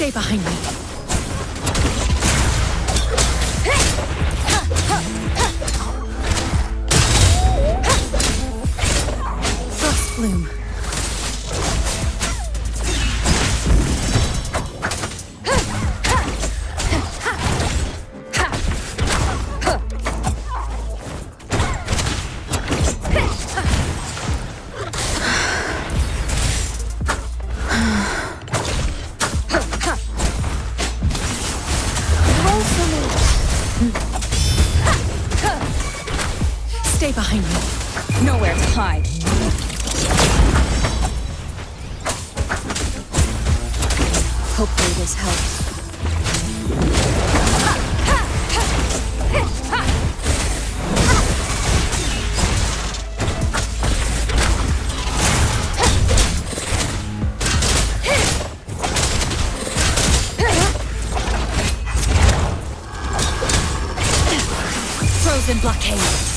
Stay behind me. Frost bloom. Stay behind me. Nowhere to hide. Hopefully this helps. Frozen blockade.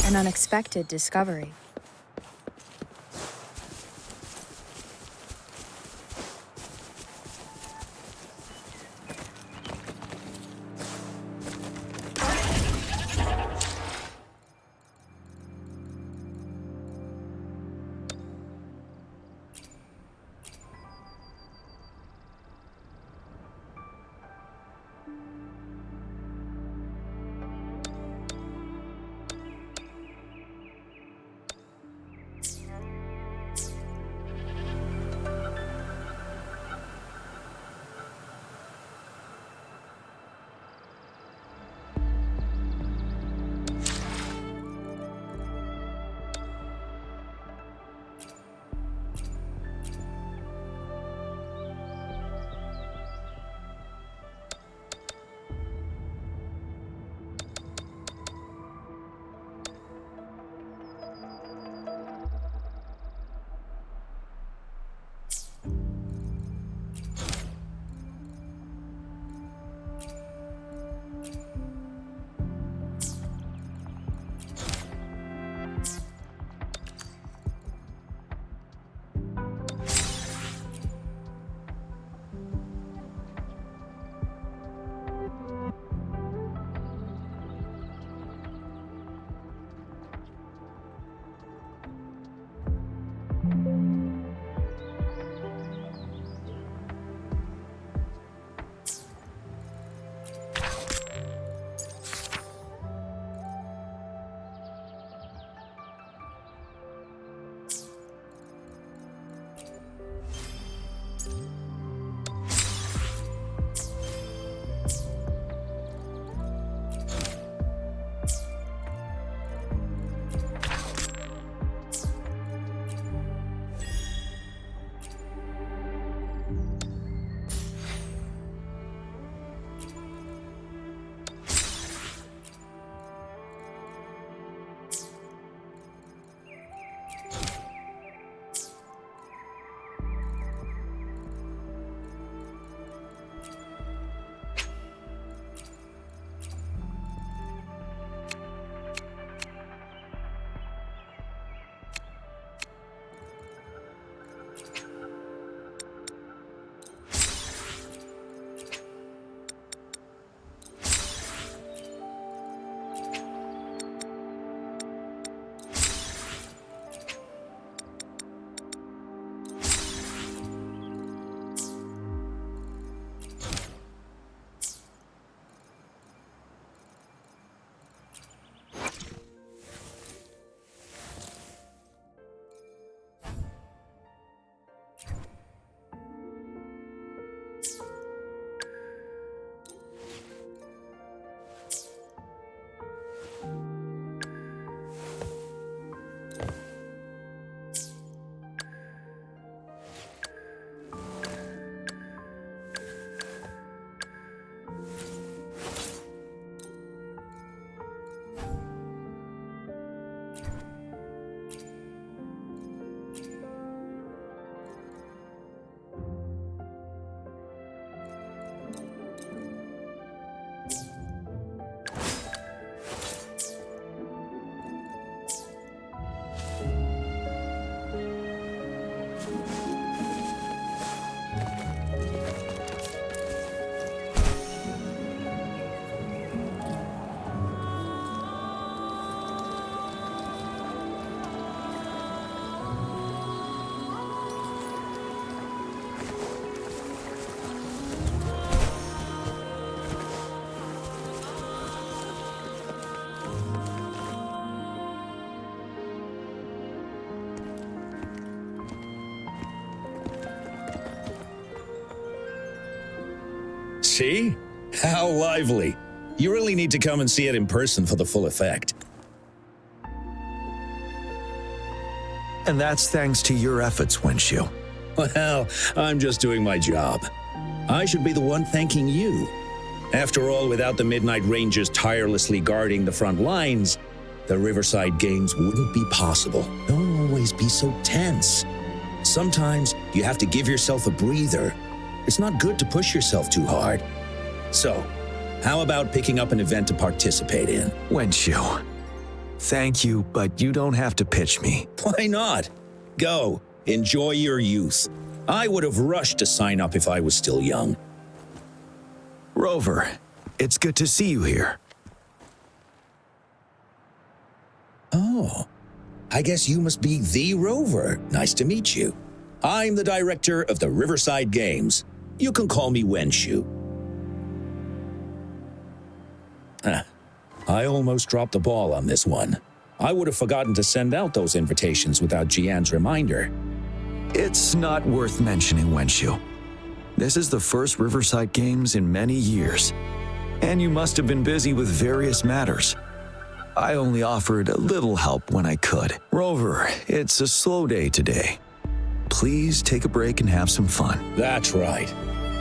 An unexpected discovery. See? How lively. You really need to come and see it in person for the full effect. And that's thanks to your efforts, Wenshu. Well, I'm just doing my job. I should be the one thanking you. After all, without the Midnight Rangers tirelessly guarding the front lines, the Riverside Games wouldn't be possible. Don't always be so tense. Sometimes you have to give yourself a breather. It's not good to push yourself too hard. So, how about picking up an event to participate in? Wenshu, thank you, but you don't have to pitch me. Why not? Go, enjoy your youth. I would have rushed to sign up if I was still young. Rover, it's good to see you here. Oh, I guess you must be the Rover. Nice to meet you. I'm the director of the Riverside Games. You can call me Wenshu. I almost dropped the ball on this one. I would have forgotten to send out those invitations without Jian's reminder. It's not worth mentioning, Wenshu. This is the first Riverside Games in many years, and you must have been busy with various matters. I only offered a little help when I could. Rover, it's a slow day today. Please take a break and have some fun. That's right.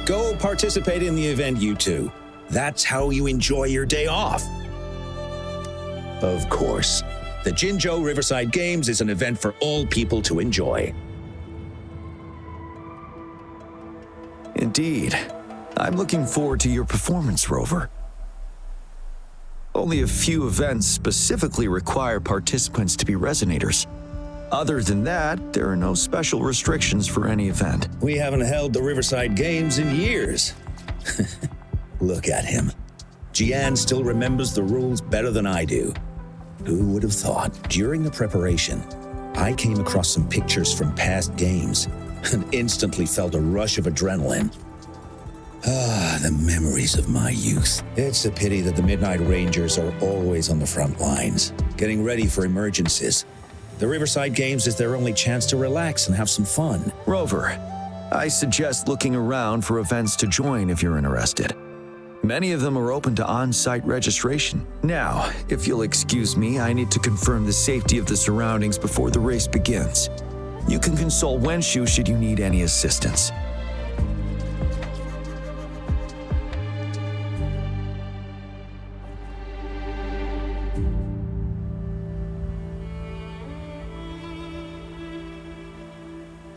Go participate in the event, you two. That's how you enjoy your day off. Of course, the Jinzhou Riverside Games is an event for all people to enjoy. Indeed. I'm looking forward to your performance, Rover. Only a few events specifically require participants to be resonators. Other than that, there are no special restrictions for any event. We haven't held the Riverside Games in years. Look at him. Jian still remembers the rules better than I do. Who would have thought? During the preparation, I came across some pictures from past games and instantly felt a rush of adrenaline. Ah, the memories of my youth. It's a pity that the Midnight Rangers are always on the front lines, getting ready for emergencies. The Riverside Games is their only chance to relax and have some fun. Rover, I suggest looking around for events to join if you're interested. Many of them are open to on-site registration. Now, if you'll excuse me, I need to confirm the safety of the surroundings before the race begins. You can consult Wenshu should you need any assistance.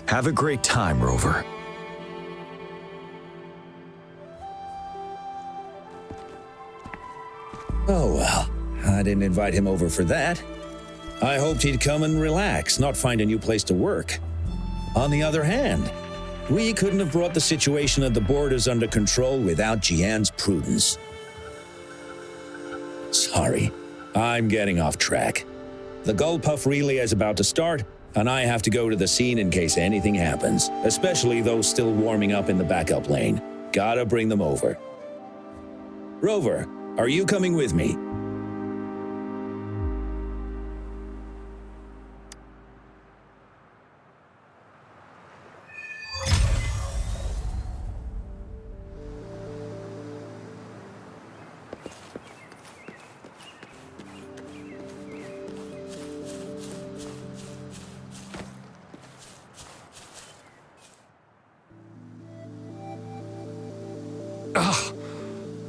Have a great time, Rover. Oh well, I didn't invite him over for that. I hoped he'd come and relax, not find a new place to work. On the other hand, we couldn't have brought the situation at the borders under control without Jian's prudence. Sorry, I'm getting off track. The Gullpuff relay is about to start, and I have to go to the scene in case anything happens, especially those still warming up in the backup lane. Gotta bring them over. Rover, are you coming with me?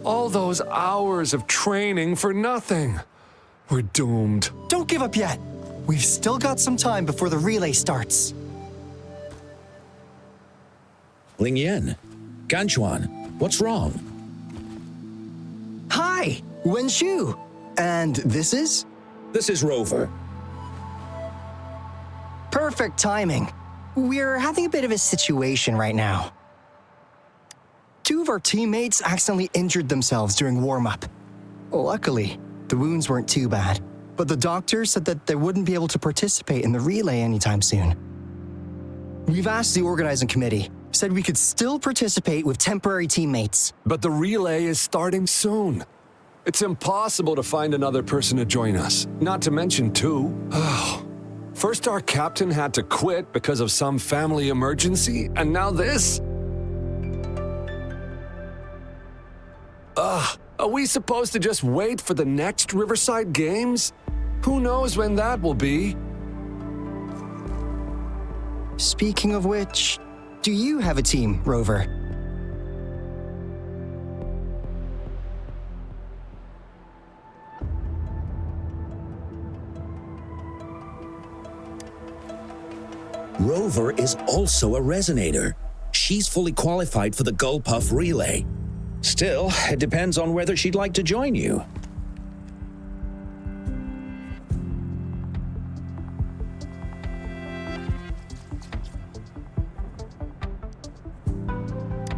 All those hours of training for nothing. We're doomed. Don't give up yet. We've still got some time before the relay starts. Ling Yan, Ganchuan, what's wrong? Hi, Wenshu. And this is? This is Rover. Perfect timing. We're having a bit of a situation right now. Two of our teammates accidentally injured themselves during warm-up. Luckily, the wounds weren't too bad, but the doctor said that they wouldn't be able to participate in the relay anytime soon. We've asked the organizing committee, said we could still participate with temporary teammates. But the relay is starting soon. It's impossible to find another person to join us, not to mention two. First our captain had to quit because of some family emergency, and now this? Are we supposed to just wait for the next Riverside Games? Who knows when that will be? Speaking of which, do you have a team, Rover? Rover is also a resonator. She's fully qualified for the Gulpuff Relay. Still, it depends on whether she'd like to join you.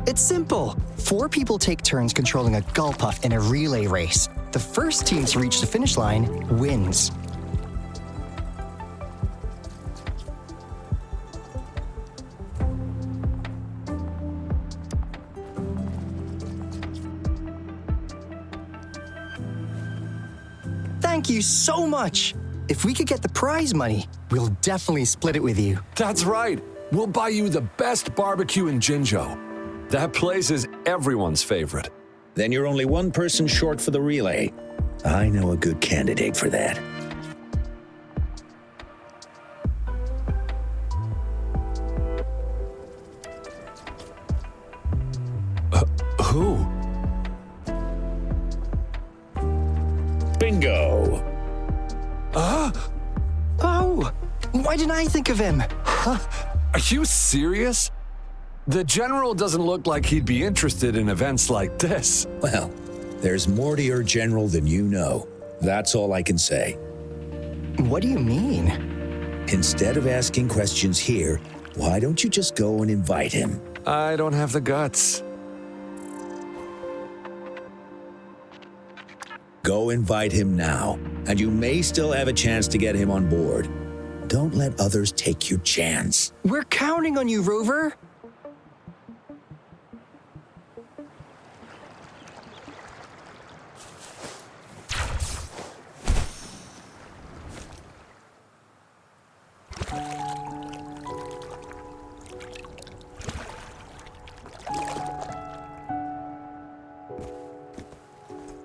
It's simple. 4 people take turns controlling a Gulpuff in a relay race. The first team to reach the finish line wins. Thank you so much! If we could get the prize money, we'll definitely split it with you. That's right. We'll buy you the best barbecue in Jinzhou. That place is everyone's favorite. Then you're only one person short for the relay. I know a good candidate for that. Who? Bingo! Oh! Why didn't I think of him? Are you serious? The General doesn't look like he'd be interested in events like this. Well, there's more to your general than you know. That's all I can say. What do you mean? Instead of asking questions here, why don't you just go and invite him? I don't have the guts. Go invite him now, and you may still have a chance to get him on board. Don't let others take your chance. We're counting on you, Rover!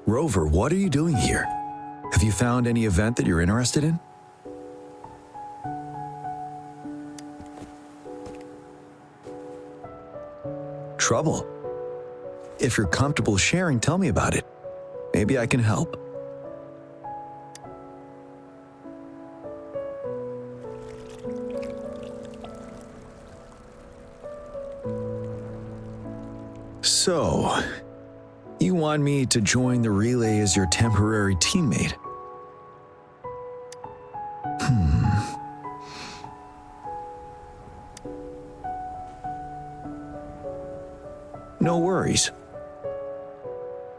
Rover, what are you doing here? Have you found any event that you're interested in? Trouble? If you're comfortable sharing, tell me about it. Maybe I can help. So, you want me to join the relay as your temporary teammate? No worries.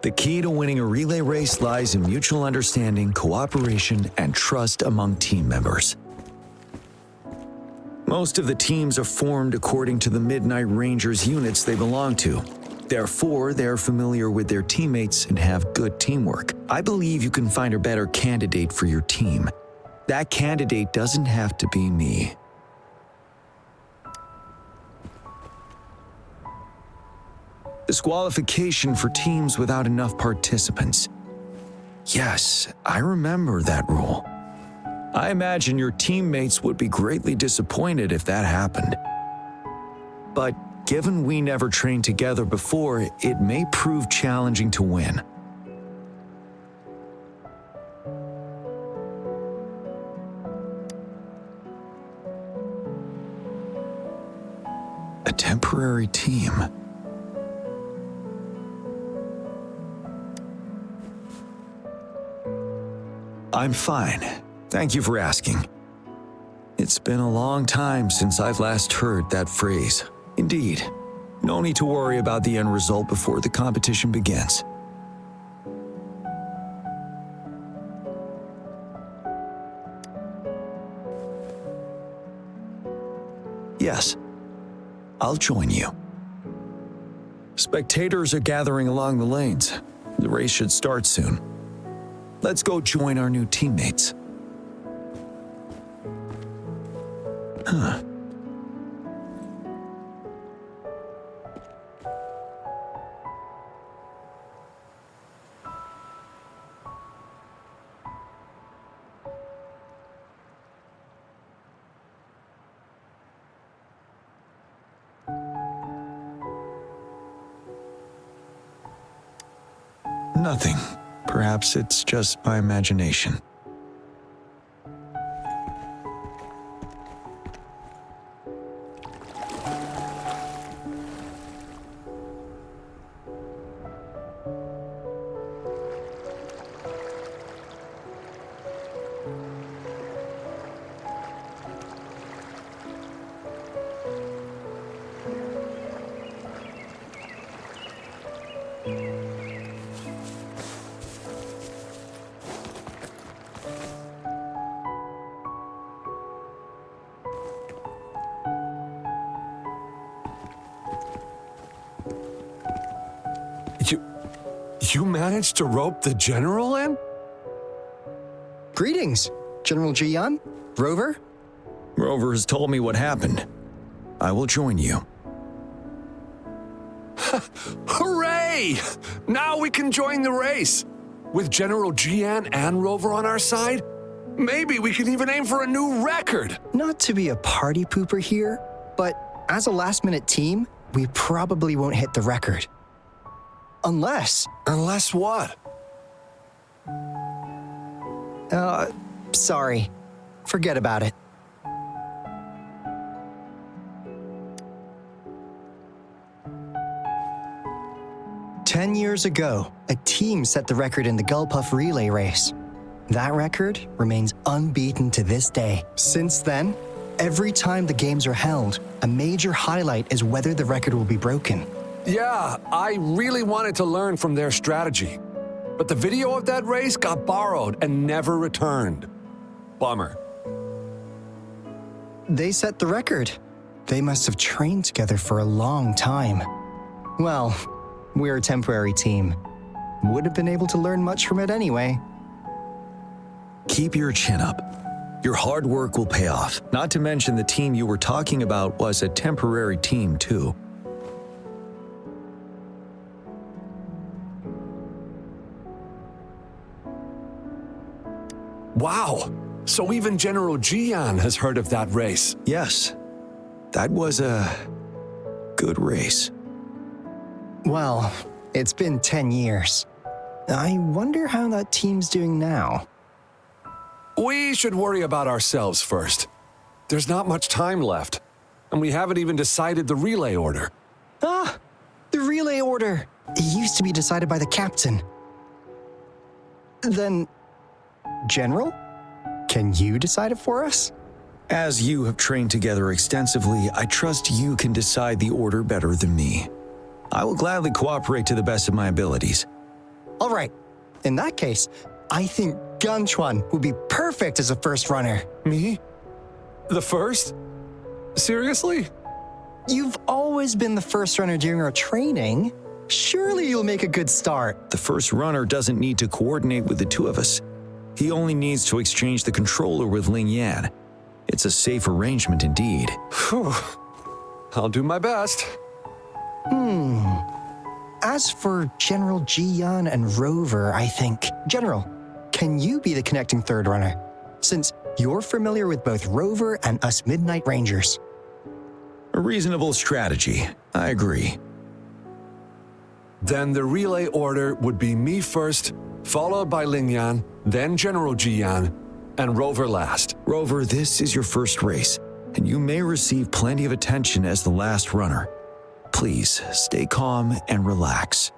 The key to winning a relay race lies in mutual understanding, cooperation, and trust among team members. Most of the teams are formed according to the Midnight Rangers units they belong to. Therefore, they're familiar with their teammates and have good teamwork. I believe you can find a better candidate for your team. That candidate doesn't have to be me. Disqualification for teams without enough participants. Yes, I remember that rule. I imagine your teammates would be greatly disappointed if that happened. But given we never trained together before, it may prove challenging to win. A temporary team. I'm fine. Thank you for asking. It's been a long time since I've last heard that phrase. Indeed, no need to worry about the end result before the competition begins. Yes, I'll join you. Spectators are gathering along the lanes. The race should start soon. Let's go join our new teammates. Huh. Nothing. Perhaps it's just my imagination. You managed to rope the general in? Greetings, General Jian, Rover. Rover has told me what happened. I will join you. Hooray! Now we can join the race. With General Jian and Rover on our side, maybe we can even aim for a new record. Not to be a party pooper here, but as a last-minute team, we probably won't hit the record. Unless what? Sorry. Forget about it. Ten years ago, a team set the record in the Gulpuff relay race. That record remains unbeaten to this day. Since then, every time the games are held, a major highlight is whether the record will be broken. Yeah, I really wanted to learn from their strategy. But the video of that race got borrowed and never returned. Bummer. They set the record. They must have trained together for a long time. Well, we're a temporary team. Would have been able to learn much from it anyway. Keep your chin up. Your hard work will pay off. Not to mention the team you were talking about was a temporary team, too. Wow! So even General Jian has heard of that race. Yes, that was a good race. Well, it's been 10 years. I wonder how that team's doing now. We should worry about ourselves first. There's not much time left, and we haven't even decided the relay order. Ah, the relay order. It used to be decided by the captain. Then, General, can you decide it for us? As you have trained together extensively, I trust you can decide the order better than me. I will gladly cooperate to the best of my abilities. All right. In that case, I think Ganchuan would be perfect as a first runner. Me? The first? Seriously? You've always been the first runner during our training. Surely you'll make a good start. The first runner doesn't need to coordinate with the two of us. He only needs to exchange the controller with Ling Yan. It's a safe arrangement indeed. Phew. I'll do my best. As for General Jian and Rover, I think. General, can you be the connecting third runner? Since you're familiar with both Rover and us Midnight Rangers. A reasonable strategy. I agree. Then the relay order would be me first, followed by Ling Yan, then General Jian, and Rover last. Rover, this is your first race, and you may receive plenty of attention as the last runner. Please, stay calm and relax.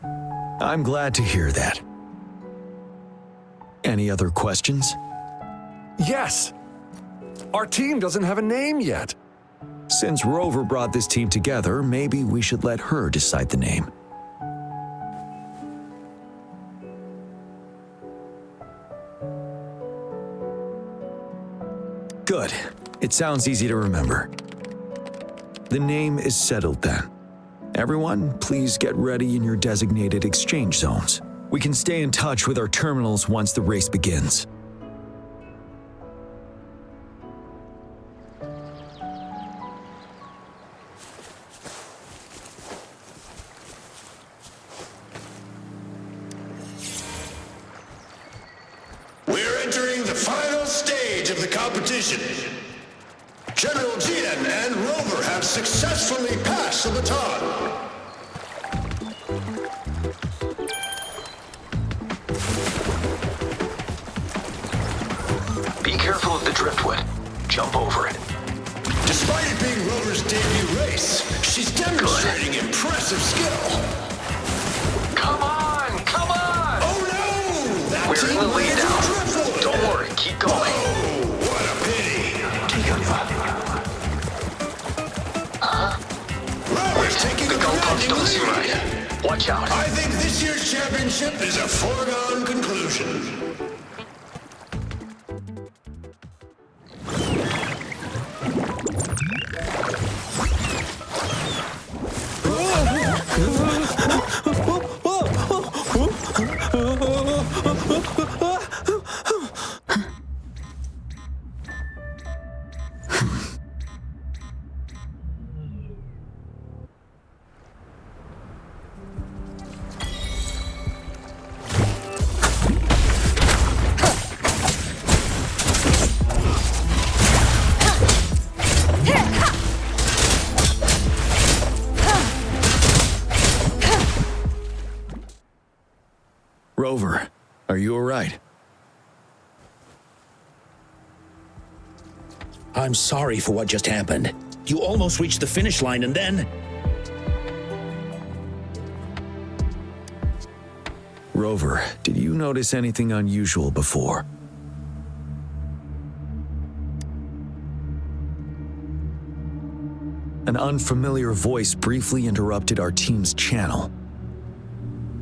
I'm glad to hear that. Any other questions? Yes! Our team doesn't have a name yet. Since Rover brought this team together, maybe we should let her decide the name. Good. It sounds easy to remember. The name is settled then. Everyone, please get ready in your designated exchange zones. We can stay in touch with our terminals once the race begins. We're entering the final stage of the competition. General Jian Jian and Rover have successfully passed the baton. Be careful of the driftwood. Jump over it. Despite it being Rover's debut race, she's demonstrating impressive skill. Come on! Come on! Oh no! That We're in team the lead wins now. the driftwood. Don't worry, keep going. Oh, what a pity. Rover's taking The a goal post commanding don't seem lead. right. Watch out. I think this year's championship is a foregone conclusion. Rover, are you alright? I'm sorry for what just happened. You almost reached the finish line and then... Rover, did you notice anything unusual before? An unfamiliar voice briefly interrupted our team's channel.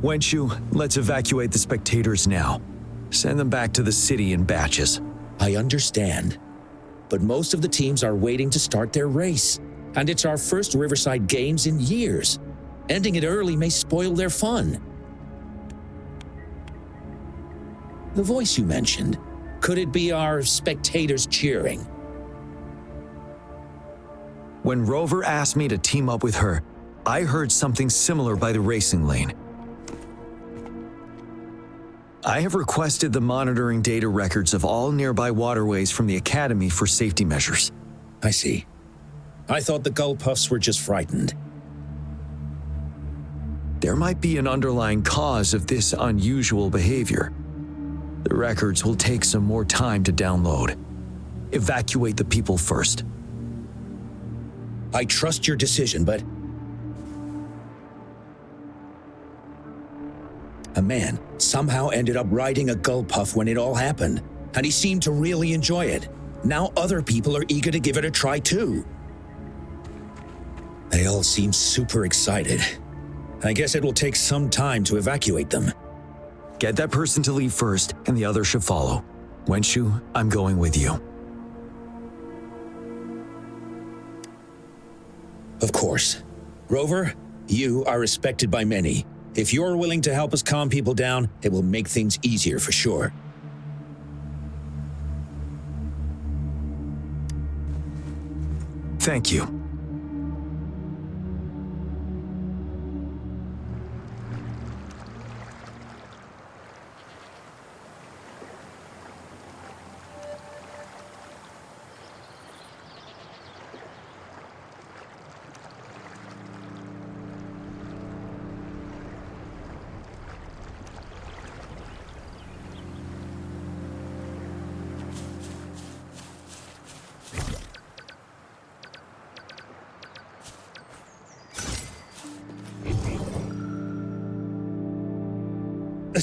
Wenshu, let's evacuate the spectators now. Send them back to the city in batches. I understand. But most of the teams are waiting to start their race. And it's our first Riverside Games in years. Ending it early may spoil their fun. The voice you mentioned, could it be our spectators cheering? When Rover asked me to team up with her, I heard something similar by the racing lane. I have requested the monitoring data records of all nearby waterways from the Academy for safety measures. I see. I thought the Gull Puffs were just frightened. There might be an underlying cause of this unusual behavior. The records will take some more time to download. Evacuate the people first. I trust your decision, but... A man somehow ended up riding a Gull Puff when it all happened, and he seemed to really enjoy it. Now other people are eager to give it a try too. They all seem super excited. I guess it will take some time to evacuate them. Get that person to leave first, and the others should follow. Wenshu, I'm going with you. Of course. Rover, you are respected by many. If you're willing to help us calm people down, it will make things easier for sure. Thank you.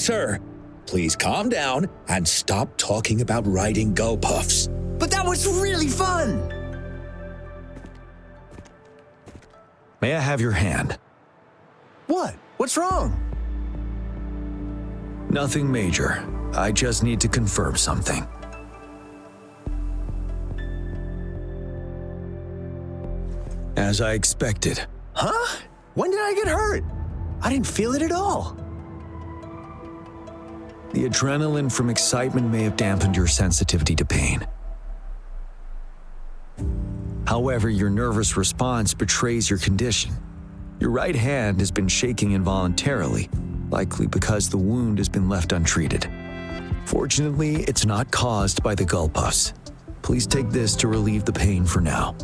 Sir, please calm down and stop talking about riding Gull Puffs. But that was really fun! May I have your hand? What? What's wrong? Nothing major. I just need to confirm something. As I expected. Huh? When did I get hurt? I didn't feel it at all. The adrenaline from excitement may have dampened your sensitivity to pain. However, your nervous response betrays your condition. Your right hand has been shaking involuntarily, likely because the wound has been left untreated. Fortunately, it's not caused by the Gull Puffs. Please take this to relieve the pain for now.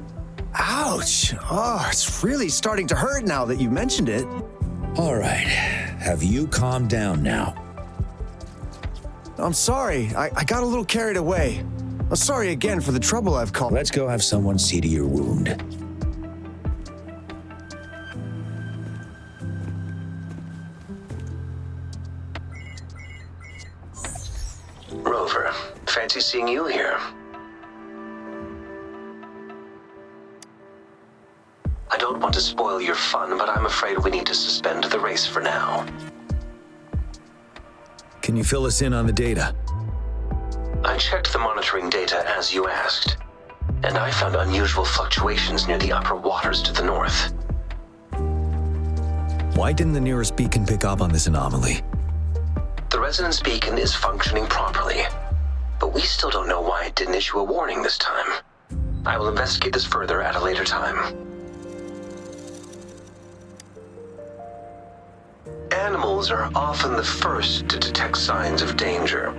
Ouch! Oh, it's really starting to hurt now that you mentioned it. All right. Have you calmed down now? I'm sorry. I got a little carried away. I'm sorry again for the trouble I've caused. Let's go have someone see to your wound. Rover, fancy seeing you here. I don't want to spoil your fun, but I'm afraid we need to suspend the race for now. Can you fill us in on the data? I checked the monitoring data as you asked, and I found unusual fluctuations near the upper waters to the north. Why didn't the nearest beacon pick up on this anomaly? The resonance beacon is functioning properly, but we still don't know why it didn't issue a warning this time. I will investigate this further at a later time. Animals are often the first to detect signs of danger.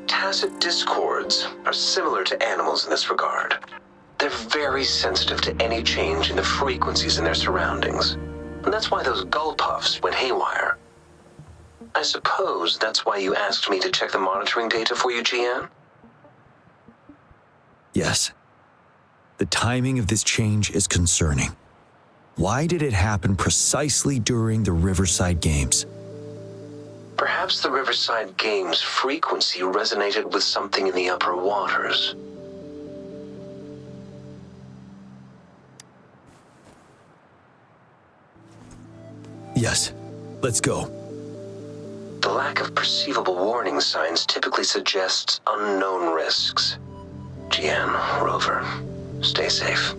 Tacit discords are similar to animals in this regard. They're very sensitive to any change in the frequencies in their surroundings. And that's why those gull puffs went haywire. I suppose that's why you asked me to check the monitoring data for you, GN? Yes. The timing of this change is concerning. Why did it happen precisely during the Riverside Games? Perhaps the Riverside Games frequency resonated with something in the upper waters. Yes. Let's go. The lack of perceivable warning signs typically suggests unknown risks. GN, Rover, stay safe.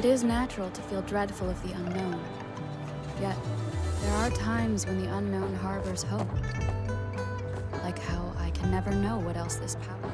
It is natural to feel dreadful of the unknown. Yet, there are times when the unknown harbors hope. Like how I can never know what else this power.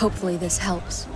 Hopefully this helps.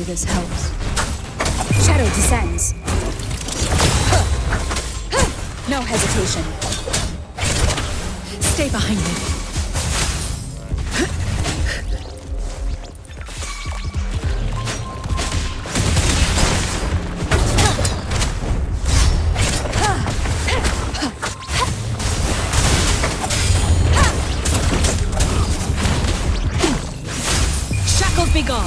Hopefully this helps. Shadow descends. No hesitation. Stay behind me. Shackles be gone.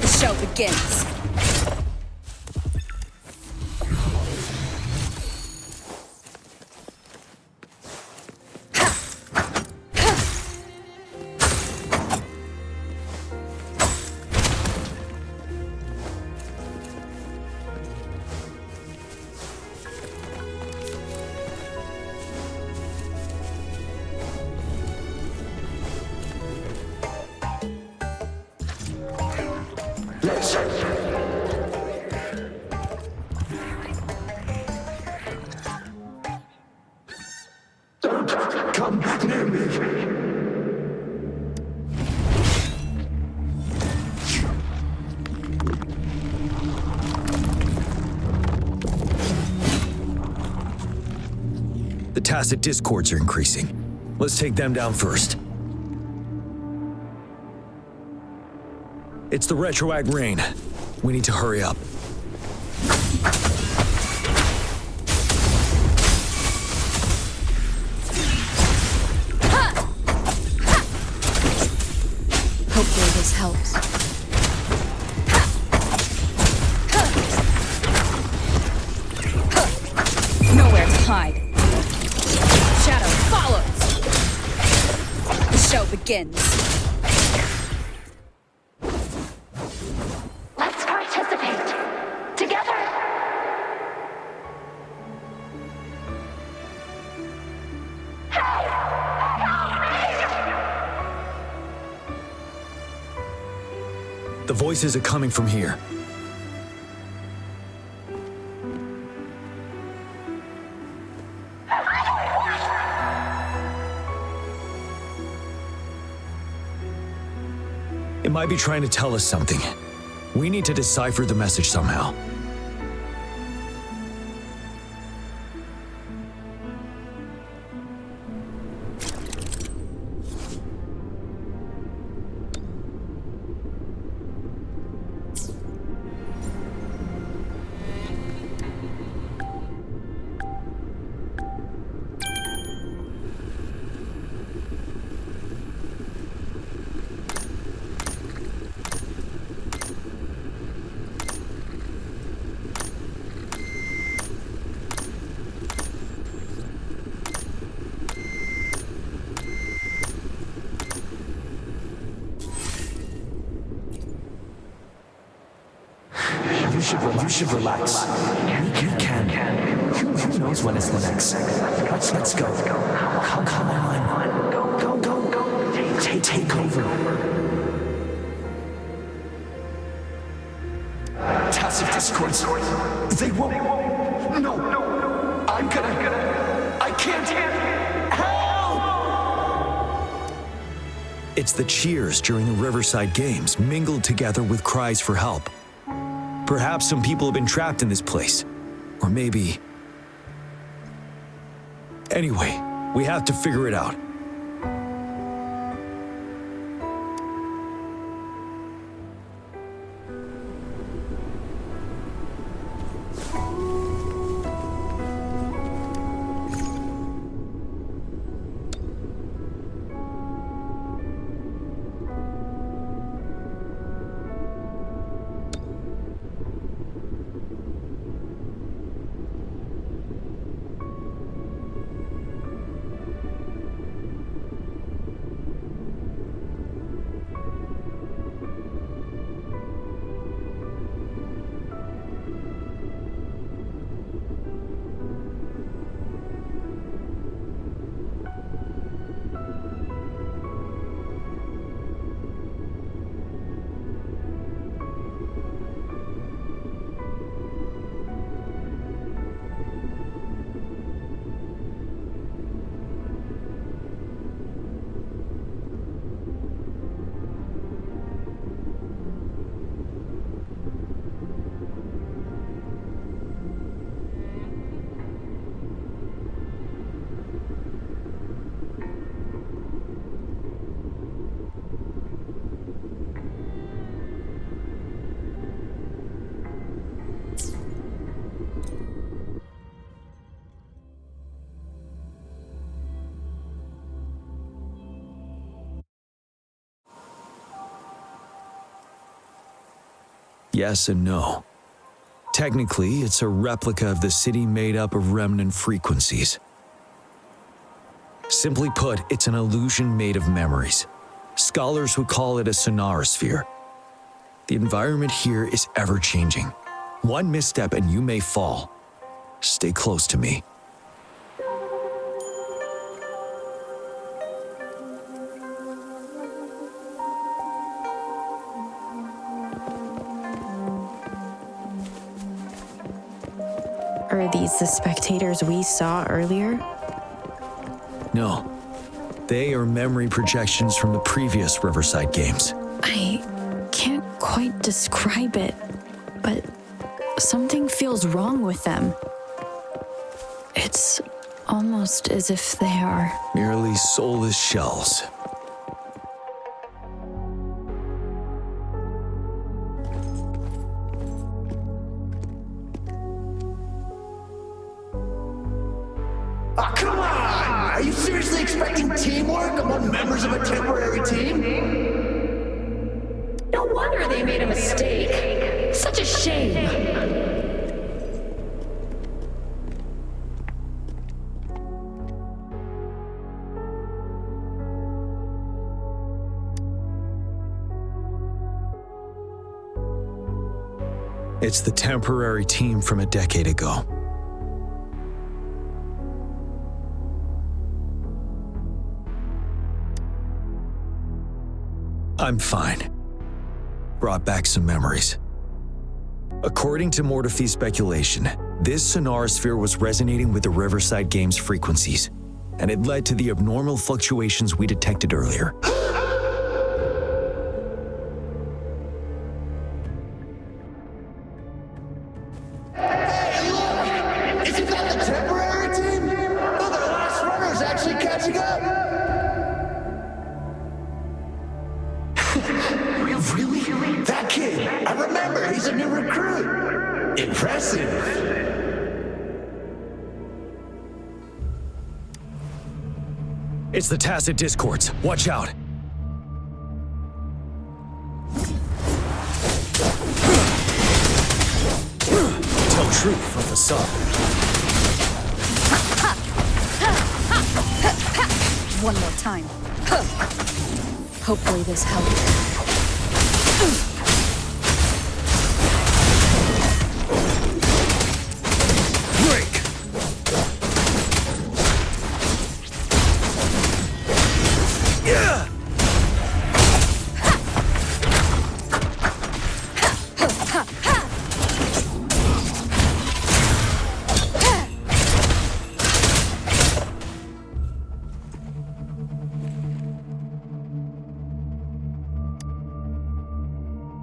The show begins. Come near me. The tacit discords are increasing. Let's take them down first. It's the retroact rain. We need to hurry up. Hopefully this helps. Nowhere to hide. Shadow follows. The show begins. Let's participate together. The voices are coming from here. It might be trying to tell us something. We need to decipher the message somehow. You should relax. You can. Who knows when it's the next? Let's go. Come on. Go. Take over. Tacit discords. They won't. No. I'm gonna. I can't. Help! It's the cheers during the Riverside Games mingled together with cries for help. Perhaps some people have been trapped in this place. Or maybe... Anyway, we have to figure it out. Yes and no. Technically, it's a replica of the city made up of remnant frequencies. Simply put, it's an illusion made of memories. Scholars would call it a sonorosphere. The environment here is ever-changing. One misstep and you may fall. Stay close to me. Are these the spectators we saw earlier? No. They are memory projections from the previous Riverside games. I can't quite describe it, but something feels wrong with them. It's almost as if they are merely soulless shells. Oh, come on! Are you seriously expecting teamwork among members of a temporary team? No wonder they made a mistake. Such a shame. It's the temporary team from a decade ago. I'm fine. Brought back some memories. According to Mortefy's speculation, this sonorosphere was resonating with the Riverside Games frequencies, and it led to the abnormal fluctuations we detected earlier. Isn't that the temporary team? Oh, the last runner's actually catching up! Really? That kid! I remember, he's a new recruit! Impressive! It's the tacit discords. Watch out. Tell truth from facade. One more time. Hopefully this helps. Break! Yeah!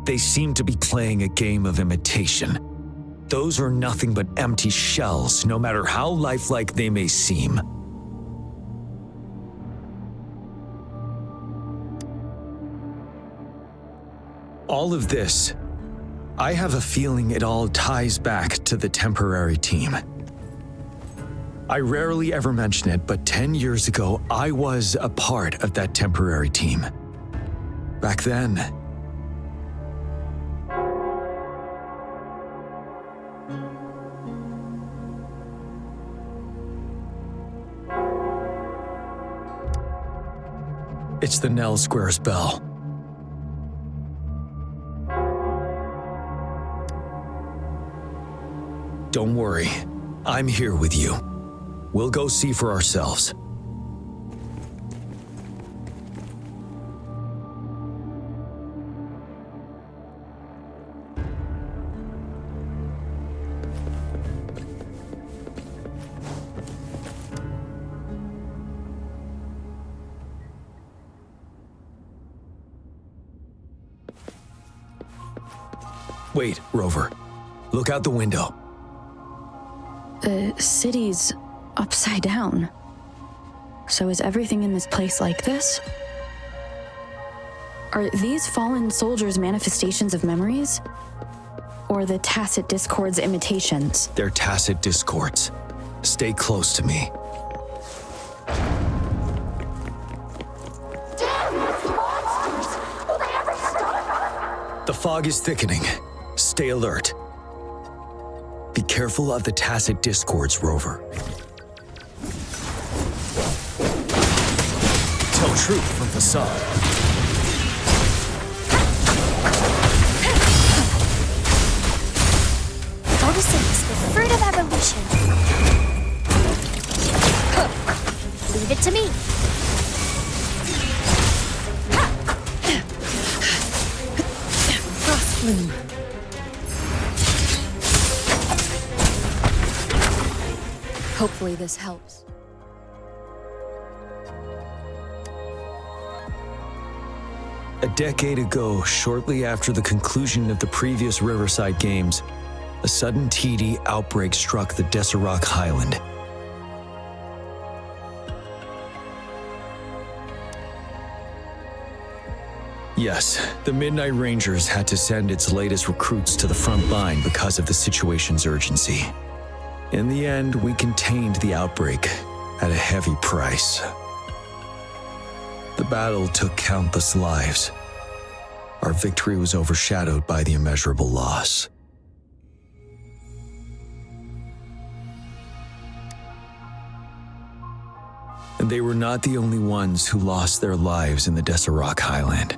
They seem to be playing a game of imitation. Those are nothing but empty shells, no matter how lifelike they may seem. All of this, I have a feeling it all ties back to the temporary team. I rarely ever mention it, but 10 years ago, I was a part of that temporary team. Back then, it's the Nell Squares bell. Don't worry, I'm here with you. We'll go see for ourselves. Wait, Rover. Look out the window. The city's upside down. So is everything in this place like this? Are these fallen soldiers manifestations of memories? Or the tacit discords imitations? They're tacit discords. Stay close to me. Damn, these monsters! Will they ever stop? The fog is thickening. Stay alert. Be careful of the tacit discords, Rover. Tell truth from facade. Photosynthesis, the fruit of evolution. Leave it to me. Frost bloom. Hopefully this helps. A decade ago, shortly after the conclusion of the previous Riverside Games, a sudden TD outbreak struck the Desirok Highland. Yes, the Midnight Rangers had to send its latest recruits to the front line because of the situation's urgency. In the end, we contained the outbreak at a heavy price. The battle took countless lives. Our victory was overshadowed by the immeasurable loss. And they were not the only ones who lost their lives in the Desirok Highland.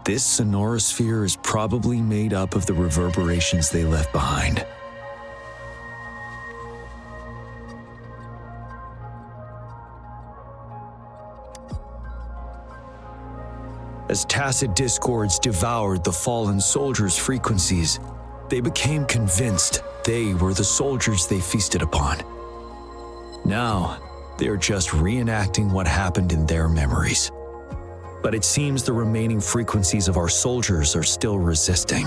This sonorosphere is probably made up of the reverberations they left behind. As tacit discords devoured the fallen soldiers' frequencies, they became convinced they were the soldiers they feasted upon. Now, they're just reenacting what happened in their memories. But it seems the remaining frequencies of our soldiers are still resisting.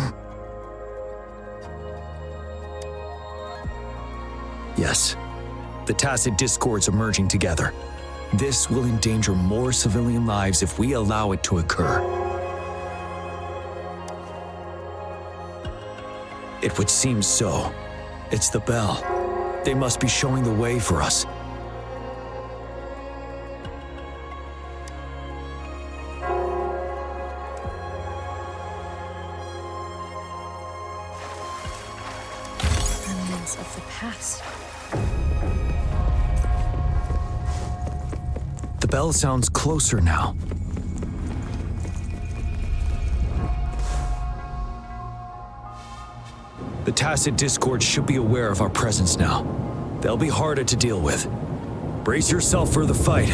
Yes, the tacit discords are merging together. This will endanger more civilian lives if we allow it to occur. It would seem so. It's the bell. They must be showing the way for us. Remnants of the past. The bell sounds closer now. The tacit discord should be aware of our presence now. They'll be harder to deal with. Brace yourself for the fight.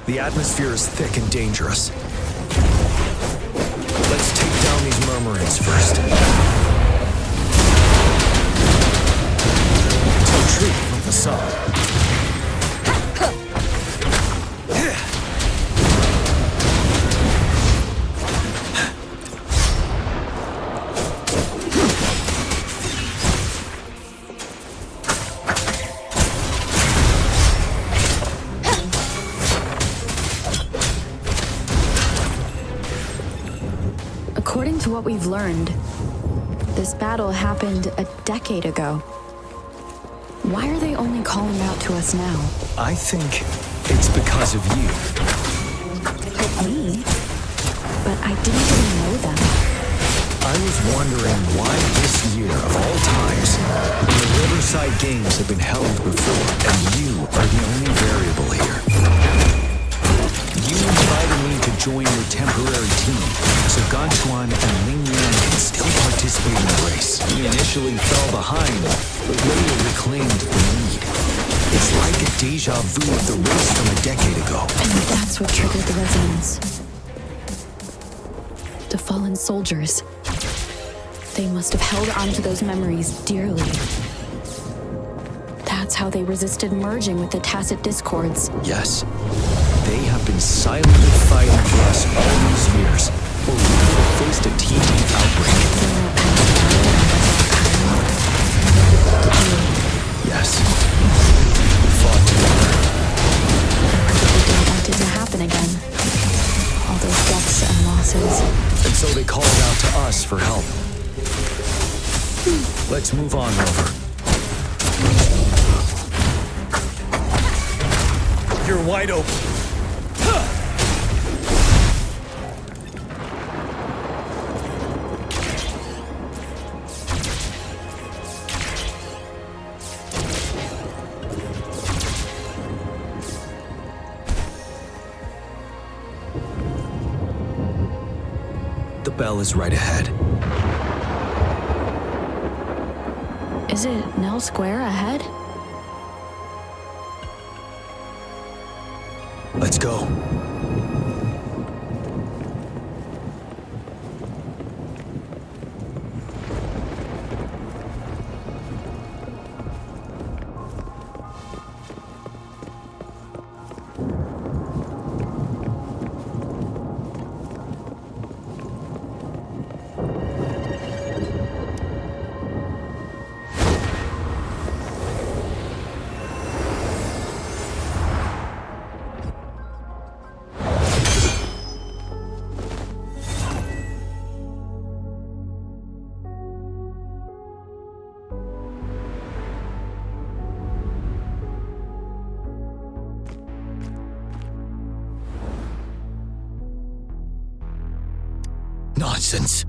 The atmosphere is thick and dangerous. Let's take down these murmurings first. Tell truth from facade. According to what we've learned, this battle happened a decade ago. Why are they only calling out to us now? I think it's because of you. Me? But I didn't even know them. I was wondering why this year, of all times, when the Riverside Games have been held before, and you are the only variable here. You invited me to join your temporary team, so Ganchuan and Ling Yan can still participate in the race. We initially fell behind, but later reclaimed the lead. It's like a deja vu of the race from a decade ago. And that's what triggered the resonance. The fallen soldiers. They must have held onto those memories dearly. That's how they resisted merging with the tacit discords. Yes. They have been silently fighting for us all these years, or we could have faced a TD outbreak. Yes. We fought together. They didn't want it to happen again. All those deaths and losses. And so they called out to us for help. Let's move on, Rover. You're wide open. The bell is right ahead. Is it Nell Square ahead? Let's go. Nonsense.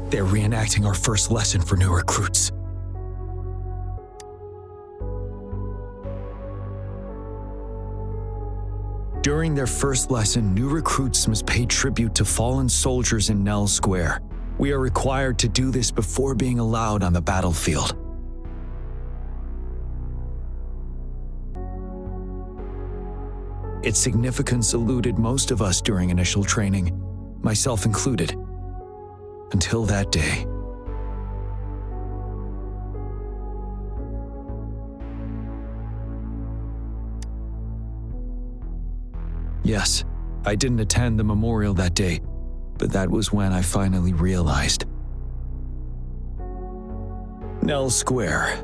They're reenacting our first lesson for new recruits. During their first lesson, new recruits must pay tribute to fallen soldiers in Nell Square. We are required to do this before being allowed on the battlefield. Its significance eluded most of us during initial training, myself included, until that day. Yes, I didn't attend the memorial that day, but that was when I finally realized. Nell Square.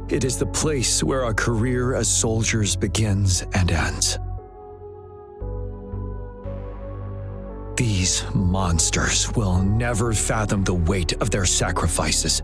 It is the place where our career as soldiers begins and ends. These monsters will never fathom the weight of their sacrifices.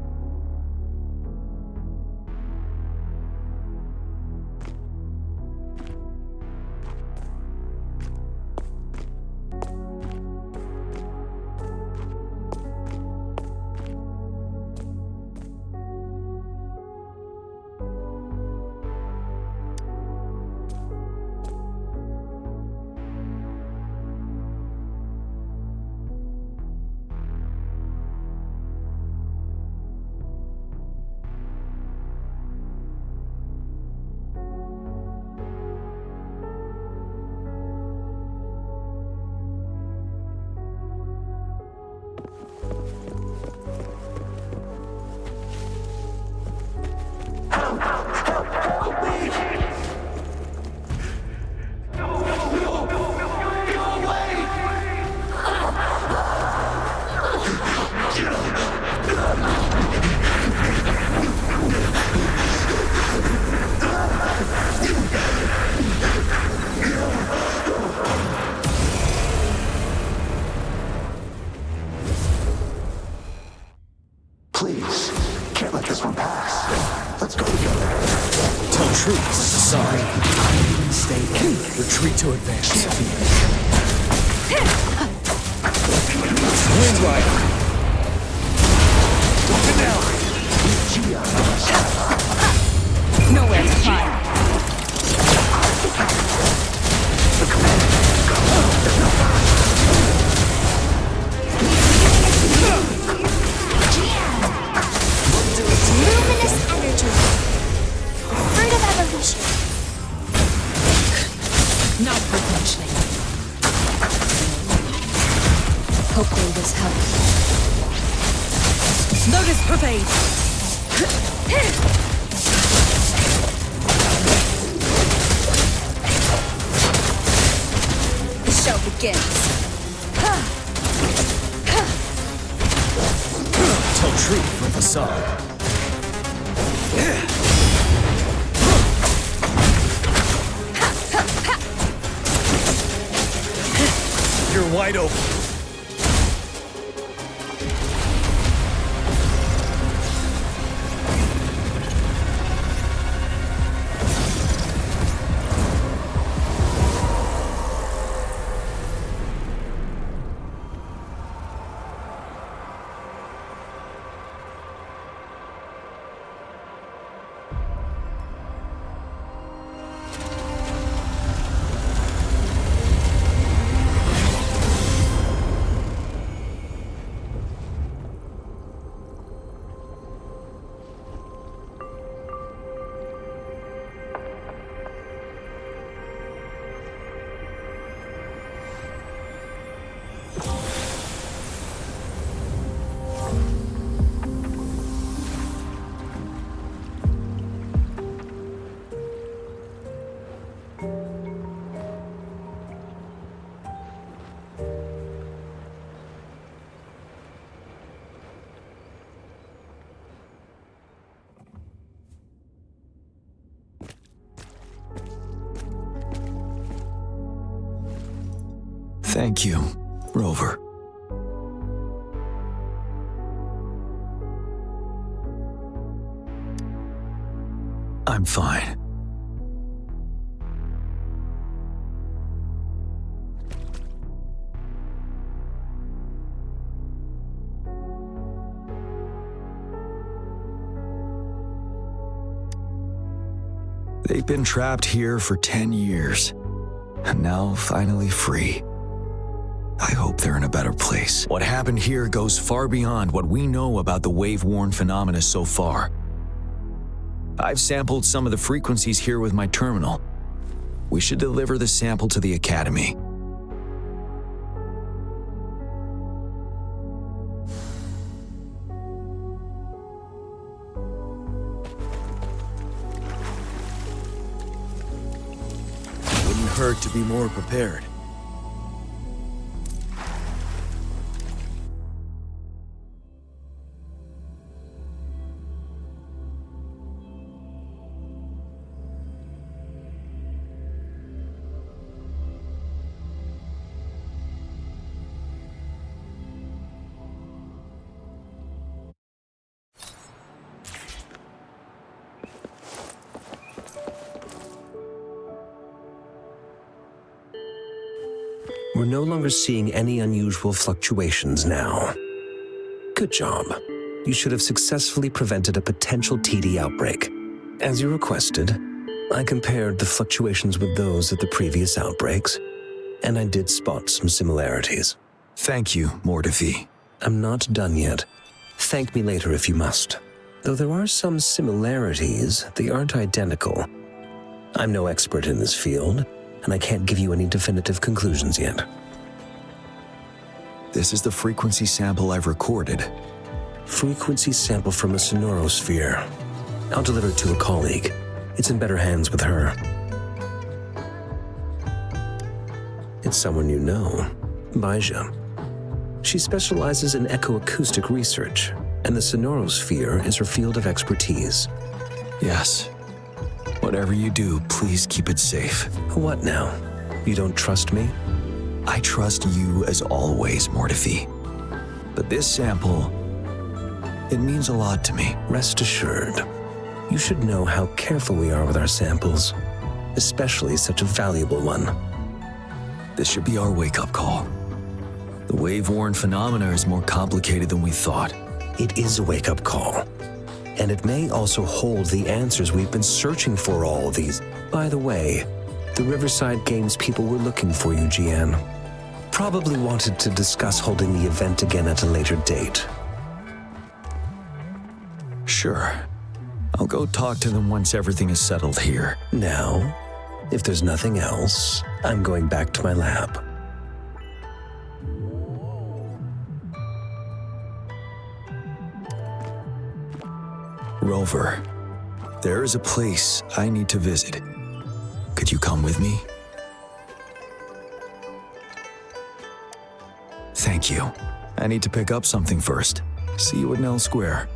Please, can't let this one pass. Let's go together. Tell truth, sorry. I made a mistake. Retreat to advance. Wind Rider. Nowhere to hide. Luminous energy. The fruit of evolution. Not worth mentioning. Hopefully this helps. Lotus pervade. The show begins. Tell truth from facade. You're wide open. Thank you, Rover. I'm fine. They've been trapped here for 10 years, and now finally free. I hope they're in a better place. What happened here goes far beyond what we know about the wave-worn phenomena so far. I've sampled some of the frequencies here with my terminal. We should deliver the sample to the Academy. Wouldn't hurt to be more prepared. We're no longer seeing any unusual fluctuations now. Good job. You should have successfully prevented a potential TD outbreak. As you requested, I compared the fluctuations with those of the previous outbreaks, and I did spot some similarities. Thank you, Mordefi. I'm not done yet. Thank me later if you must. Though there are some similarities, they aren't identical. I'm no expert in this field, and I can't give you any definitive conclusions yet. This is the frequency sample I've recorded. Frequency sample from a sonorosphere. I'll deliver it to a colleague. It's in better hands with her. It's someone you know, Baija. She specializes in echoacoustic research, and the sonorosphere is her field of expertise. Yes. Whatever you do, please keep it safe. What now? You don't trust me? I trust you as always, Mordefi. But this sample, it means a lot to me. Rest assured. You should know how careful we are with our samples, especially such a valuable one. This should be our wake-up call. The wave-worn phenomena is more complicated than we thought. It is a wake-up call. And it may also hold the answers we've been searching for all these. By the way, the Riverside Games people were looking for you, Jian. Probably wanted to discuss holding the event again at a later date. Sure. I'll go talk to them once everything is settled here. Now, if there's nothing else, I'm going back to my lab. Rover, there is a place I need to visit. Could you come with me? Thank you. I need to pick up something first. See you at Nell Square.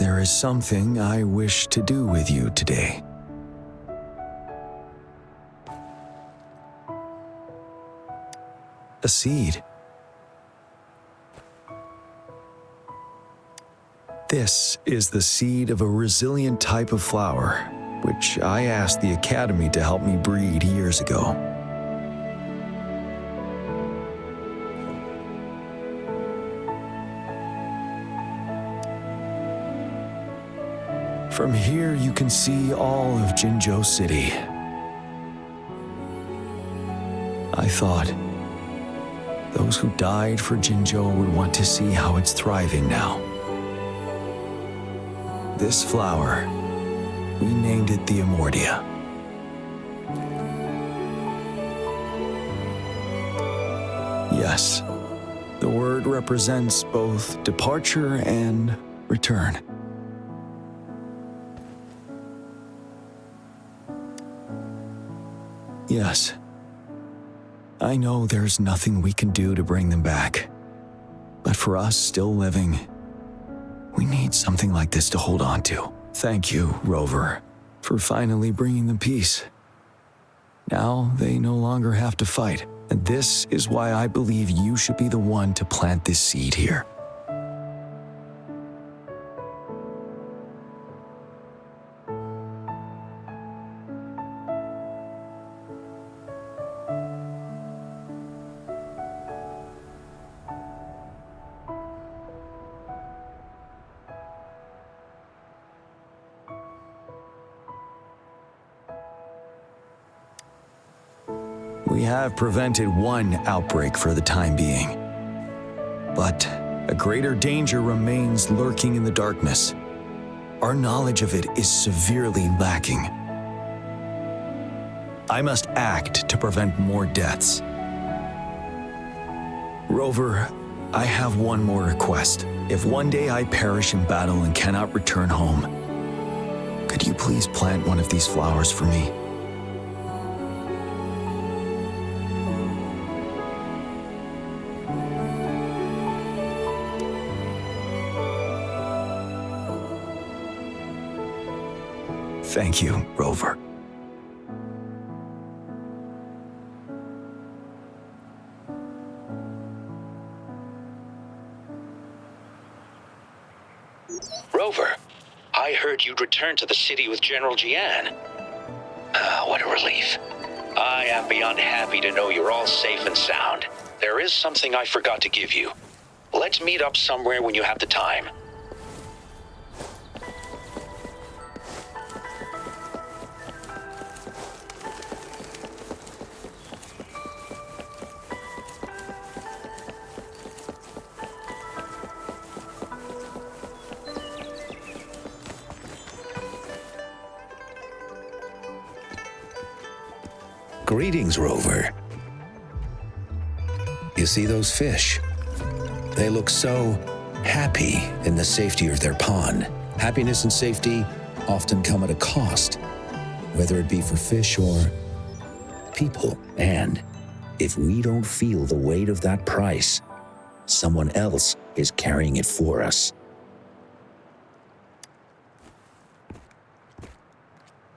there is something I wish to do with you today. A seed. This is the seed of a resilient type of flower, which I asked the Academy to help me breed years ago. From here, you can see all of Jinzhou City. I thought those who died for Jinzhou would want to see how it's thriving now. This flower, we named it the Amortia. Yes, the word represents both departure and return. Yes, I know there's nothing we can do to bring them back. But for us still living, we need something like this to hold on to. Thank you, Rover, for finally bringing them peace. Now they no longer have to fight, and this is why I believe you should be the one to plant this seed here. We have prevented one outbreak for the time being, but a greater danger remains lurking in the darkness. Our knowledge of it is severely lacking. I must act to prevent more deaths. Rover, I have one more request. If one day I perish in battle and cannot return home, could you please plant one of these flowers for me? Thank you, Rover. Rover, I heard you'd returned to the city with General Jian. Ah, what a relief. I am beyond happy to know you're all safe and sound. There is something I forgot to give you. Let's meet up somewhere when you have the time. Greetings, Rover. You see those fish? They look so happy in the safety of their pond. Happiness and safety often come at a cost, whether it be for fish or people. And if we don't feel the weight of that price, someone else is carrying it for us.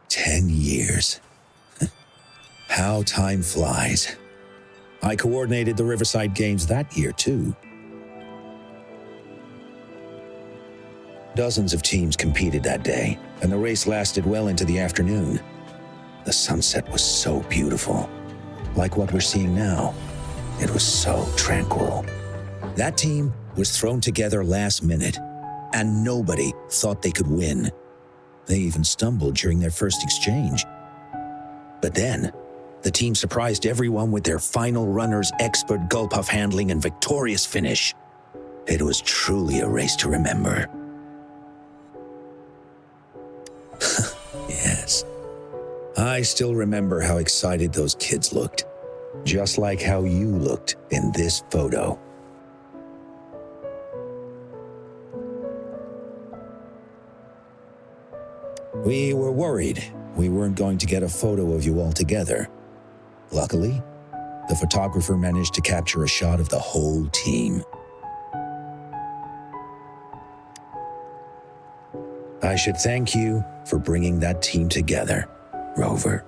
10 years. How time flies. I coordinated the Riverside Games that year, too. Dozens of teams competed that day, and the race lasted well into the afternoon. The sunset was so beautiful. Like what we're seeing now, it was so tranquil. That team was thrown together last minute, and nobody thought they could win. They even stumbled during their first exchange. But then, the team surprised everyone with their final runner's expert gulpuff handling and victorious finish. It was truly a race to remember. Yes. I still remember how excited those kids looked, just like how you looked in this photo. We were worried we weren't going to get a photo of you all together. Luckily, the photographer managed to capture a shot of the whole team. I should thank you for bringing that team together, Rover.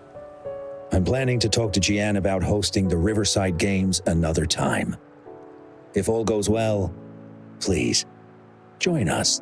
I'm planning to talk to Jian about hosting the Riverside Games another time. If all goes well, please, join us.